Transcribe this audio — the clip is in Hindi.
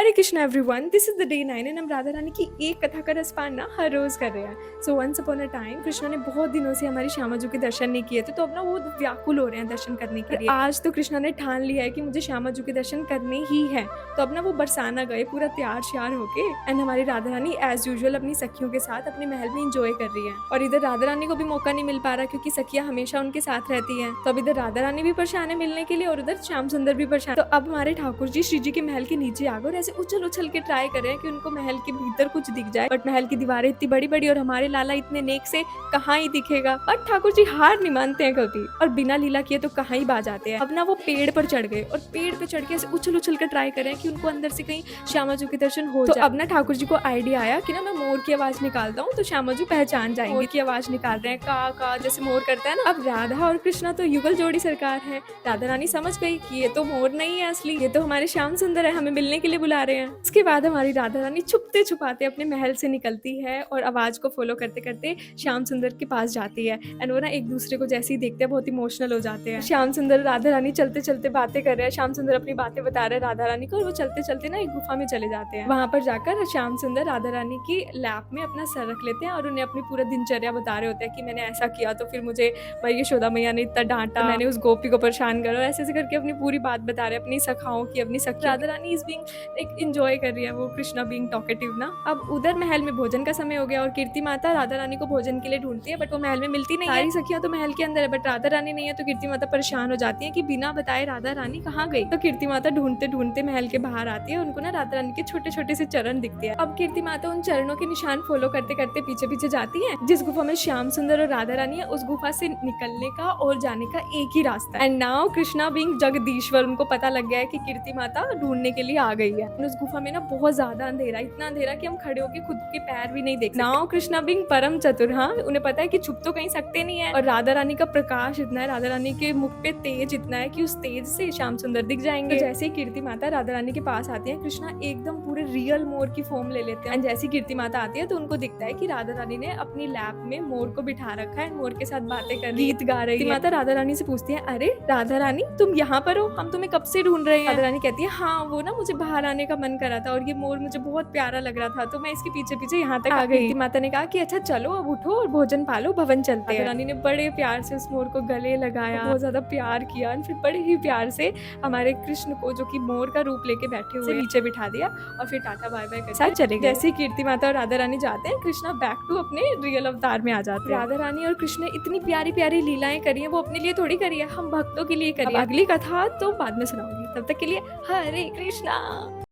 Hare Krishna everyone, this is the day 9 and हम राधा रानी की एक कथा का रसपान ना हर रोज कर रहे हैं। So once upon a time Krishna ने बहुत दिनों से हमारी श्यामा जी के दर्शन नहीं किए थे, तो अब ना वो व्याकुल हो रहे हैं दर्शन करने के लिए। आज तो कृष्णा ने ठान लिया है कि मुझे श्यामा जी के दर्शन करने ही है। तो अब ना वो बरसाना गए पूरा तैयार श्यार होके, एंड हमारी राधा रानी एज यूजुअल अपनी सखियों के साथ अपने महल में इंजॉय कर रही है। और इधर राधा रानी को भी मौका नहीं मिल पा रहा क्योंकि सखियां हमेशा उनके साथ रहती हैं। तो अब इधर राधा रानी भी परेशान है मिलने के लिए और उधर श्याम सुंदर भी परेशान। तो अब हमारे ठाकुर जी श्री जी के महल के नीचे आ गए और ऐसे उछल उछल के ट्राई कर रहे हैं कि उनको महल के भीतर कुछ दिख जाए, बट महल की दीवारें इतनी बड़ी बड़ी और हमारे लाला इतने नेक से कहाँ ही दिखेगा। बट ठाकुर जी हार नहीं मानते हैं कभी और बिना लीला किए तो कहाँ ही बाज आते हैं। अब ना वो पेड़ पर चढ़ गए और पेड़ पे चढ़ के ऐसे उछल उछल कर ट्राई कर रहे हैं कि उनको अंदर से कहीं श्यामा जी के दर्शन हो जाए। तो अब ना ठाकुर जी को आइडिया आया कि ना मैं मोर की आवाज निकालता हूँ तो श्यामा जी पहचान जाएंगे। मोर की आवाज निकाल रहे हैं का का जैसे मोर करता है ना। अब राधा और कृष्णा तो युगल जोड़ी सरकार है। राधा रानी समझ गई कि ये तो मोर नहीं है असली, ये तो हमारे श्याम सुंदर है, हमें मिलने के लिए बुला रहे हैं। उसके बाद हमारी राधा रानी छुपते छुपाते अपने महल से निकलती है और आवाज को फॉलो करते करते श्याम सुंदर के पास जाती है। एंड वो ना एक दूसरे को जैसे ही देखते हैं बहुत इमोशनल हो जाते हैं। श्याम सुंदर राधा रानी चलते चलते बातें कर रहे हैं। श्याम सुंदर अपनी बातें बता रहे हैं राधा रानी को और वो चलते चलते ना एक गुफा में चले जाते हैं। वहां पर जाकर श्याम सुंदर राधा रानी की लैप में अपना सर रख लेते हैं और उन्हें अपनी पूरा दिनचर्या बता रहे होते हैं कि मैंने ऐसा किया तो फिर मुझे ये यशोदा मैया ने इतना डांटा, मैंने उस गोपी को परेशान करा, ऐसे ऐसे करके अपनी पूरी बात बता रहे हैं अपनी सखाओं की, अपनी सखी। राधा रानी इज बीइंग एक एंजॉय कर रही है, वो कृष्णा बीइंग टॉकेटिव ना। अब उधर महल में भोजन का समय हो गया और कीर्ति माता राधा रानी को भोजन के लिए ढूंढती है, बट वो महल में मिलती नहीं है। सारी सखियां तो महल के अंदर है बट राधा रानी नहीं है। तो कीर्ति माता परेशान हो जाती है कि बिना बताए राधा रानी कहाँ गई। तो कीर्ति माता ढूंढते ढूंढते महल के बाहर आती है। उनको ना राधा रानी के छोटे छोटे से चरण दिखते हैं। अब कीर्ति माता उन चरणों के निशान फॉलो करते करते पीछे पीछे जाती है। जिस गुफा में श्याम सुंदर और राधा रानी है उस गुफा से निकलने का और जाने का एक ही रास्ता है। एंड नाउ कृष्णा बीइंग जगदीश्वर, उनको पता लग गया है कि कीर्ति माता ढूंढने के लिए आ गई है। उस गुफा में ना बहुत ज्यादा अंधेरा, इतना अंधेरा कि हम खड़े होकर खुद के पैर भी नहीं देख सकते। नाउ कृष्णा बीइंग परम चतुर, हाँ उन्हें पता है कि छुप तो कहीं सकते नहीं है। और राधा रानी का प्रकाश इतना है, राधा रानी के मुख पे तेज इतना है कि उस तेज से श्याम सुंदर दिख जाएंगे। तो जैसे ही कीर्ति माता राधा रानी के पास आती है, कृष्णा एकदम पूरे रियल मोर की फॉर्म ले लेते हैं। जैसी कीर्ति माता आती है तो उनको दिखता है कि राधा रानी ने अपनी लैप में मोर को बिठा रखा है, मोर के साथ बातें कर गीत गा रही है। माता राधा रानी से पूछती है, अरे राधा रानी तुम यहाँ पर हो, हम तुम्हें कब से ढूंढ रहे हैं। राधा रानी कहती है, हाँ वो ना मुझे बाहर आने का मन करा था और ये मोर मुझे बहुत प्यारा लग रहा था तो मैं इसके पीछे पीछे यहाँ तक आ गई। माता ने कहा कि अच्छा चलो अब उठो और भोजन पालो, भवन चलते हैं। राधा रानी ने बड़े प्यार से उस मोर को गले लगाया, बहुत ज्यादा प्यार किया, फिर बड़े ही प्यार से हमारे कृष्ण को जो कि मोर का रूप लेके बैठे हुए नीचे बिठा दिया और फिर टाटा बाय बाय करके चले गए। जैसे कीर्ति माता और राधा रानी जाते हैं, कृष्णा बैक टू अपने रियल अवतार में आ जाते हैं। राधा रानी और कृष्ण ने इतनी प्यारी प्यारी लीलाएं करी है, वो अपने लिए थोड़ी करी है, हम भक्तों के लिए करी है। अगली कथा तो बाद में सुनाऊंगी, तब तक के लिए हरे कृष्णा।